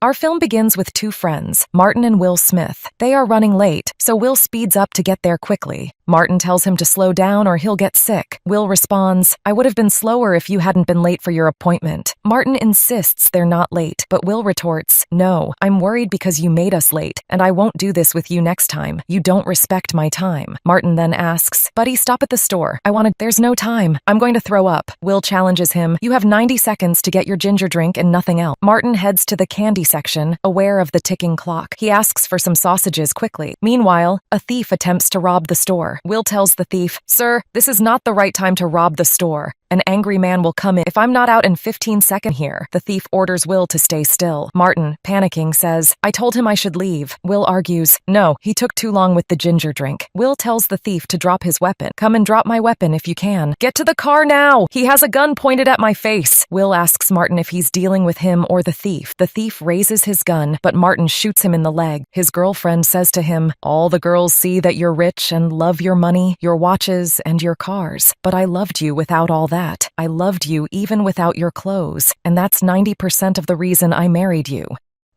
Our film begins with two friends, Martin and Will Smith. They are running late, so Will speeds up to get there quickly. Martin tells him to slow down or he'll get sick. Will responds, I would have been slower if you hadn't been late for your appointment. Martin insists they're not late, but Will retorts, no, I'm worried because you made us late, and I won't do this with you next time. You don't respect my time. Martin then asks, buddy, stop at the store. There's no time. I'm going to throw up. Will challenges him, you have 90 seconds to get your ginger drink and nothing else. Martin heads to the candy section, aware of the ticking clock. He asks for some sausages quickly. Meanwhile, a thief attempts to rob the store. Will tells the thief, sir, this is not the right time to rob the store. An angry man will come in if I'm not out in 15 seconds here. The thief orders Will to stay still. Martin, panicking, says, I told him I should leave. Will argues, no, he took too long with the ginger drink. Will tells the thief to drop his weapon. Come and drop my weapon if you can. Get to the car now! He has a gun pointed at my face. Will asks Martin if he's dealing with him or the thief. The thief raises his gun, but Martin shoots him in the leg. His girlfriend says to him, all the girls see that you're rich and love your money, your watches, and your cars. But I loved you without all that. I loved you even without your clothes, and that's 90% of the reason I married you.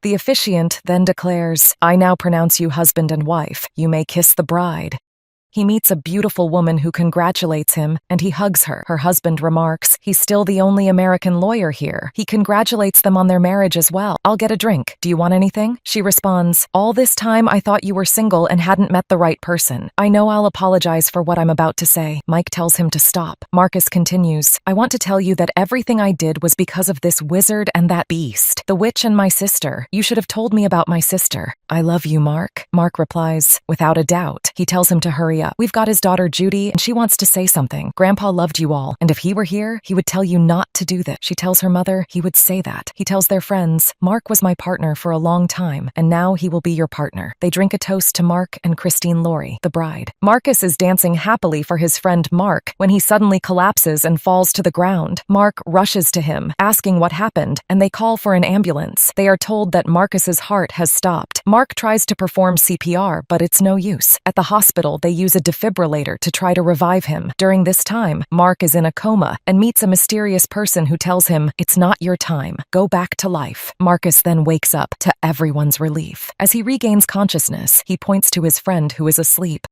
The officiant then declares, I now pronounce you husband and wife. You may kiss the bride. He meets a beautiful woman who congratulates him, and he hugs her. Her husband remarks, he's still the only American lawyer here. He congratulates them on their marriage as well. I'll get a drink. Do you want anything? She responds, all this time I thought you were single and hadn't met the right person. I know I'll apologize for what I'm about to say. Mike tells him to stop. Marcus continues, I want to tell you that everything I did was because of this wizard and that beast, the witch and my sister. You should have told me about my sister. I love you, Mark. Mark replies, without a doubt. He tells him to hurry up. We've got his daughter Judy, and she wants to say something. Grandpa loved you all, and if he were here, he would tell you not to do this. She tells her mother he would say that. He tells their friends, Mark was my partner for a long time, and now he will be your partner. They drink a toast to Mark and Christine Laurie, the bride. Marcus is dancing happily for his friend Mark when he suddenly collapses and falls to the ground. Mark rushes to him, asking what happened, and they call for an ambulance. They are told that Marcus's heart has stopped. Mark tries to perform CPR, but it's no use. At the hospital, they use a defibrillator to try to revive him. During this time, Mark is in a coma and meets a mysterious person who tells him, it's not your time. Go back to life. Marcus then wakes up to everyone's relief. As he regains consciousness, he points to his friend who is asleep.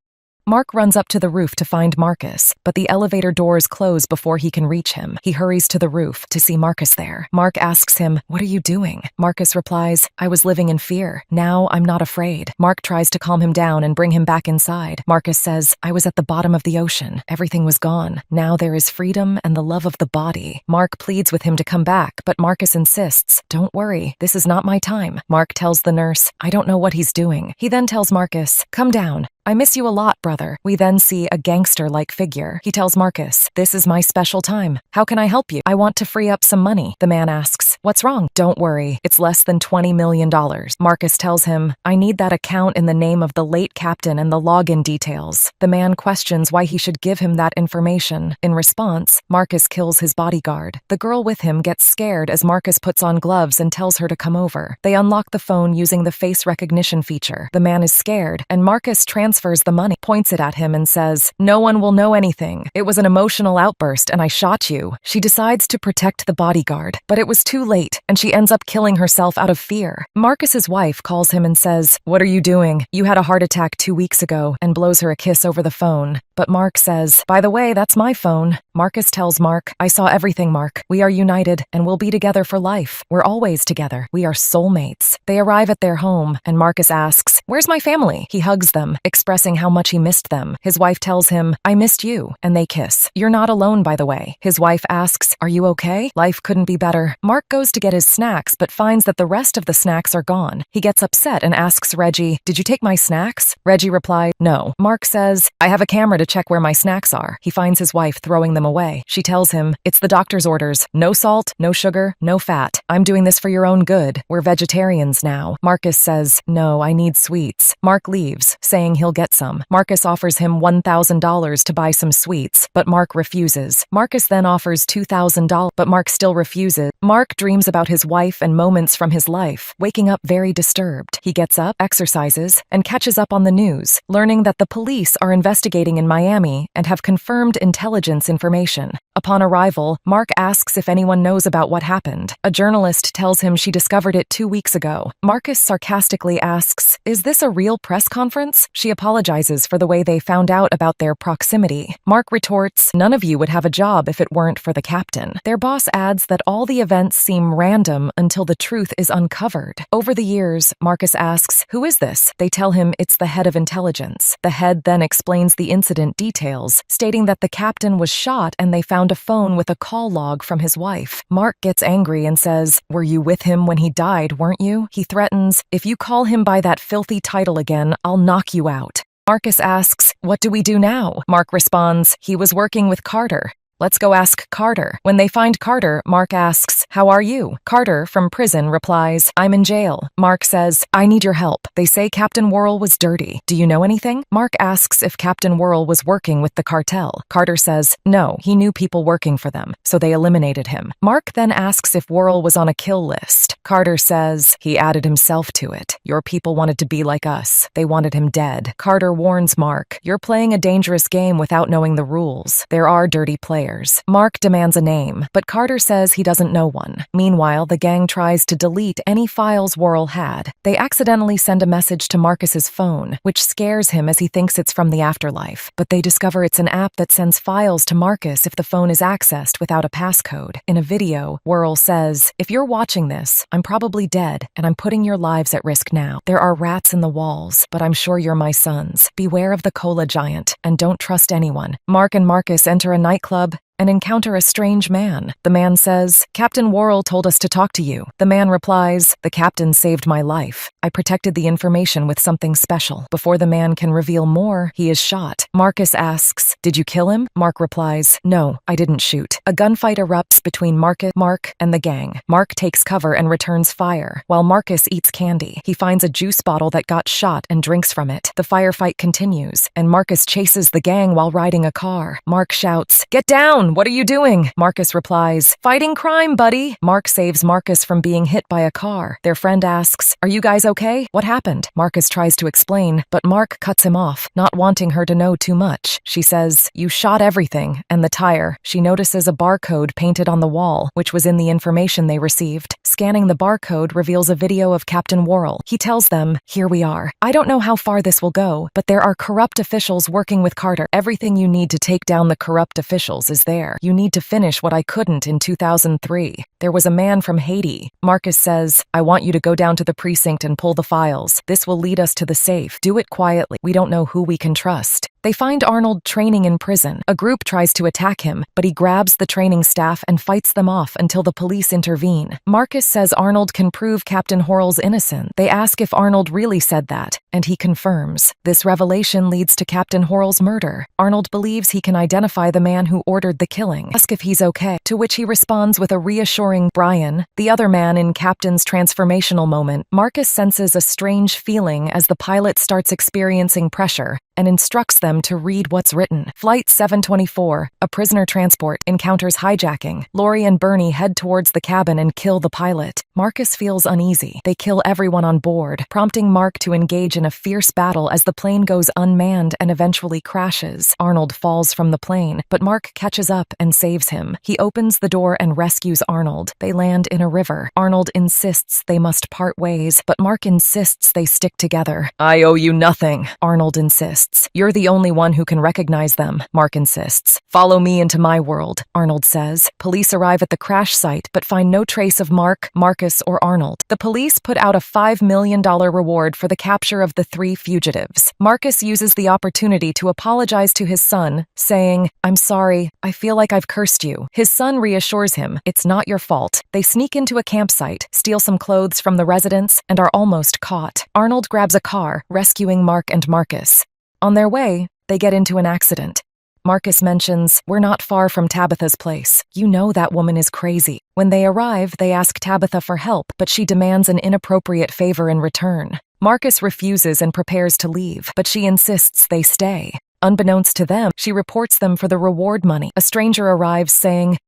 Mark runs up to the roof to find Marcus, but the elevator doors close before he can reach him. He hurries to the roof to see Marcus there. Mark asks him, what are you doing? Marcus replies, I was living in fear. Now I'm not afraid. Mark tries to calm him down and bring him back inside. Marcus says, I was at the bottom of the ocean. Everything was gone. Now there is freedom and the love of the body. Mark pleads with him to come back, but Marcus insists, don't worry, this is not my time. Mark tells the nurse, I don't know what he's doing. He then tells Marcus, come down. I miss you a lot, brother. We then see a gangster-like figure. He tells Marcus, this is my special time. How can I help you? I want to free up some money. The man asks, what's wrong? Don't worry, it's less than $20 million. Marcus tells him, I need that account in the name of the late captain and the login details. The man questions why he should give him that information. In response, Marcus kills his bodyguard. The girl with him gets scared as Marcus puts on gloves and tells her to come over. They unlock the phone using the face recognition feature. The man is scared, and Marcus transfers the money, points it at him and says, no one will know anything. It was an emotional outburst and I shot you. She decides to protect the bodyguard, but it was too late and she ends up killing herself out of fear. Marcus's wife calls him and says, what are you doing? You had a heart attack 2 weeks ago, and blows her a kiss over the phone. But Mark says, by the way, that's my phone. Marcus tells Mark, I saw everything, Mark. We are united and we'll be together for life. We're always together. We are soulmates. They arrive at their home and Marcus asks, where's my family? He hugs them, expressing how much he missed them. His wife tells him, I missed you, and they kiss. You're not alone, by the way. His wife asks, are you okay? Life couldn't be better. Mark goes to get his snacks but finds that the rest of the snacks are gone. He gets upset and asks Reggie, did you take my snacks? Reggie replies, no. Mark says, I have a camera to check where my snacks are. He finds his wife throwing them away. She tells him, it's the doctor's orders. No salt, no sugar, no fat. I'm doing this for your own good. We're vegetarians now. Marcus says, no, I need sweet sweets. Mark leaves, saying he'll get some. Marcus offers him $1,000 to buy some sweets, but Mark refuses. Marcus then offers $2,000, but Mark still refuses. Mark dreams about his wife and moments from his life, waking up very disturbed. He gets up, exercises, and catches up on the news, learning that the police are investigating in Miami and have confirmed intelligence information. Upon arrival, Mark asks if anyone knows about what happened. A journalist tells him she discovered it 2 weeks ago. Marcus sarcastically asks, "Is this a real press conference?" She apologizes for the way they found out about their proximity. Mark retorts, "None of you would have a job if it weren't for the captain." Their boss adds that all the events seem random until the truth is uncovered. Over the years, Marcus asks, "Who is this?" They tell him it's the head of intelligence. The head then explains the incident details, stating that the captain was shot and they found a phone with a call log from his wife. Mark gets angry and says, "Were you with him when he died, weren't you?" He threatens, "If you call him by that filthy title again, I'll knock you out." Marcus asks, "What do we do now?" Mark responds, "He was working with Carter. Let's go ask Carter." When they find Carter, Mark asks, "How are you?" Carter, from prison, replies, "I'm in jail." Mark says, "I need your help. They say Captain Worrell was dirty. Do you know anything?" Mark asks if Captain Worrell was working with the cartel. Carter says, "No, he knew people working for them, so they eliminated him." Mark then asks if Worrell was on a kill list. Carter says, "He added himself to it. Your people wanted to be like us. They wanted him dead." Carter warns Mark, "You're playing a dangerous game without knowing the rules. There are dirty players." Mark demands a name, but Carter says he doesn't know one. Meanwhile, the gang tries to delete any files Worrell had. They accidentally send a message to Marcus's phone, which scares him as he thinks it's from the afterlife. But they discover it's an app that sends files to Marcus if the phone is accessed without a passcode. In a video, Worrell says, "If you're watching this, I'm probably dead, and I'm putting your lives at risk now. There are rats in the walls, but I'm sure you're my sons. Beware of the cola giant, and don't trust anyone." Mark and Marcus enter a nightclub and encounter a strange man. The man says, "Captain Worrell told us to talk to you." The man replies, "The captain saved my life. I protected the information with something special." Before the man can reveal more, he is shot. Marcus asks, "Did you kill him?" Mark replies, "No, I didn't shoot." A gunfight erupts between Mark, and the gang. Mark takes cover and returns fire, while Marcus eats candy. He finds a juice bottle that got shot and drinks from it. The firefight continues, and Marcus chases the gang while riding a car. Mark shouts, "Get down! What are you doing?" Marcus replies, "Fighting crime, buddy." Mark saves Marcus from being hit by a car. Their friend asks, "Are you guys okay? What happened?" Marcus tries to explain, but Mark cuts him off, not wanting her to know too much. She says, "You shot everything, and the tire." She notices a barcode painted on the wall, which was in the information they received. Scanning the barcode reveals a video of Captain Worrell. He tells them, "Here we are. I don't know how far this will go, but there are corrupt officials working with Carter. Everything you need to take down the corrupt officials is there. You need to finish what I couldn't in 2003. There was a man from Haiti." Marcus says, "I want you to go down to the precinct and pull the files. This will lead us to the safe. Do it quietly. We don't know who we can trust." They find Arnold training in prison. A group tries to attack him, but he grabs the training staff and fights them off until the police intervene. Marcus says Arnold can prove Captain Worrell's innocent. They ask if Arnold really said that, and he confirms. This revelation leads to Captain Worrell's murder. Arnold believes he can identify the man who ordered the killing. Ask if he's okay, to which he responds with a reassuring Brian, the other man in Captain's transformational moment. Marcus senses a strange feeling as the pilot starts experiencing pressure and instructs them to read what's written. Flight 724, a prisoner transport, encounters hijacking. Lori and Bernie head towards the cabin and kill the pilot. Marcus feels uneasy. They kill everyone on board, prompting Mark to engage in a fierce battle as the plane goes unmanned and eventually crashes. Arnold falls from the plane, but Mark catches up and saves him. He opens the door and rescues Arnold. They land in a river. Arnold insists they must part ways, but Mark insists they stick together. "I owe you nothing," Arnold insists. "You're the only one who can recognize them," Mark insists. "Follow me into my world," Arnold says. Police arrive at the crash site but find no trace of Mark, Marcus, or Arnold. The police put out a $5 million reward for the capture of the 3 fugitives. Marcus uses the opportunity to apologize to his son, saying, "I'm sorry, I feel like I've cursed you." His son reassures him, "It's not your fault." They sneak into a campsite, steal some clothes from the residents, and are almost caught. Arnold grabs a car, rescuing Mark and Marcus. On their way, they get into an accident. Marcus mentions, "We're not far from Tabitha's place. You know that woman is crazy." When they arrive, they ask Tabitha for help, but she demands an inappropriate favor in return. Marcus refuses and prepares to leave, but she insists they stay. Unbeknownst to them, she reports them for the reward money. A stranger arrives saying,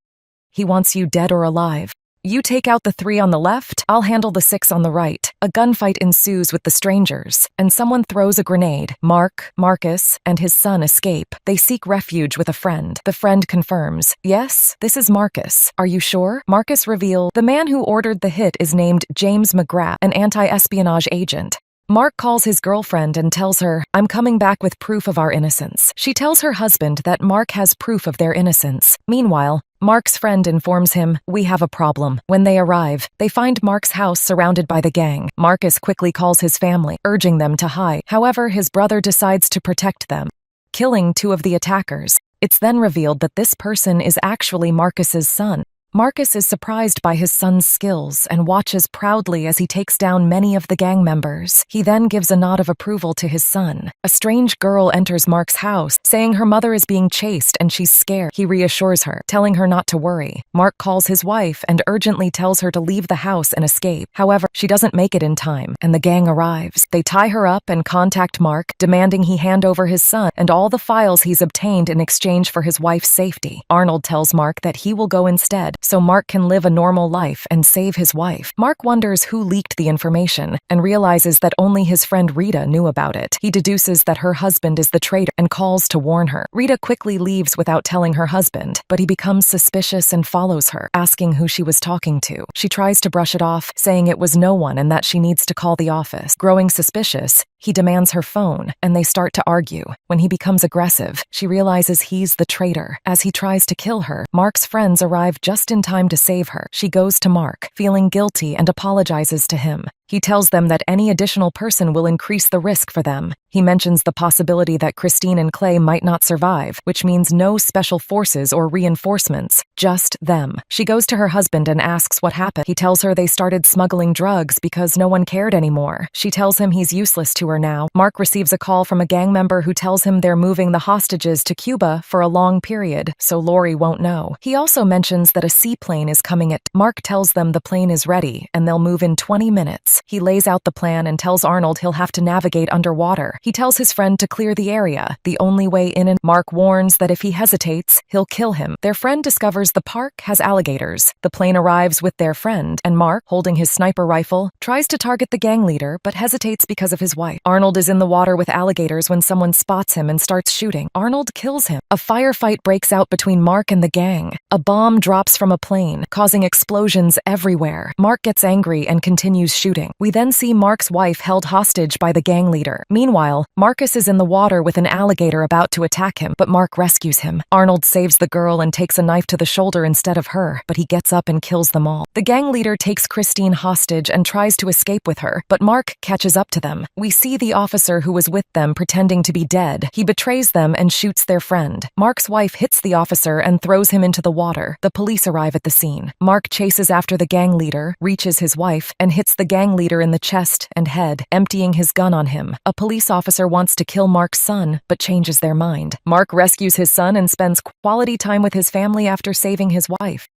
"He wants you dead or alive. You take out the 3 on the left, I'll handle the 6 on the right." A gunfight ensues with the strangers, and someone throws a grenade. Marcus, and his son escape. They seek refuge with a friend. The friend confirms, "Yes, this is Marcus. Are you sure?" Marcus reveals the man who ordered the hit is named James McGrath, an anti-espionage agent. Mark calls his girlfriend and tells her, "I'm coming back with proof of our innocence." She tells her husband that Mark has proof of their innocence. Meanwhile, Mark's friend informs him, "We have a problem." When they arrive, they find Mark's house surrounded by the gang. Marcus quickly calls his family, urging them to hide. However, his brother decides to protect them, killing 2 of the attackers. It's then revealed that this person is actually Marcus's son. Marcus is surprised by his son's skills and watches proudly as he takes down many of the gang members. He then gives a nod of approval to his son. A strange girl enters Mark's house, saying her mother is being chased and she's scared. He reassures her, telling her not to worry. Mark calls his wife and urgently tells her to leave the house and escape. However, she doesn't make it in time, and the gang arrives. They tie her up and contact Mark, demanding he hand over his son and all the files he's obtained in exchange for his wife's safety. Arnold tells Mark that he will go instead, so Mark can live a normal life and save his wife. Mark wonders who leaked the information and realizes that only his friend Rita knew about it. He deduces that her husband is the traitor and calls to warn her. Rita quickly leaves without telling her husband, but he becomes suspicious and follows her, asking who she was talking to. She tries to brush it off, saying it was no one and that she needs to call the office. Growing suspicious, he demands her phone, and they start to argue. When he becomes aggressive, she realizes he's the traitor. As he tries to kill her, Mark's friends arrive just in time to save her. She goes to Mark, feeling guilty, and apologizes to him. He tells them that any additional person will increase the risk for them. He mentions the possibility that Christine and Clay might not survive, which means no special forces or reinforcements, just them. She goes to her husband and asks what happened. He tells her they started smuggling drugs because no one cared anymore. She tells him he's useless to her now. Mark receives a call from a gang member who tells him they're moving the hostages to Cuba for a long period, so Lori won't know. He also mentions that a seaplane is coming at. Mark tells them the plane is ready and they'll move in 20 minutes. He lays out the plan and tells Arnold he'll have to navigate underwater. He tells his friend to clear the area, the only way in, and Mark warns that if he hesitates, he'll kill him. Their friend discovers the park has alligators. The plane arrives with their friend, and Mark, holding his sniper rifle, tries to target the gang leader but hesitates because of his wife. Arnold is in the water with alligators when someone spots him and starts shooting. Arnold kills him. A firefight breaks out between Mark and the gang. A bomb drops from a plane, causing explosions everywhere. Mark gets angry and continues shooting. We then see Mark's wife held hostage by the gang leader. Meanwhile, Marcus is in the water with an alligator about to attack him, but Mark rescues him. Arnold saves the girl and takes a knife to the shoulder instead of her, but he gets up and kills them all. The gang leader takes Christine hostage and tries to escape with her, but Mark catches up to them. We see the officer who was with them pretending to be dead. He betrays them and shoots their friend. Mark's wife hits the officer and throws him into the water. The police arrive at the scene. Mark chases after the gang leader, reaches his wife, and hits the gang leader in the chest and head, emptying his gun on him. A police officer wants to kill Mark's son, but changes their mind. Mark rescues his son and spends quality time with his family after saving his wife.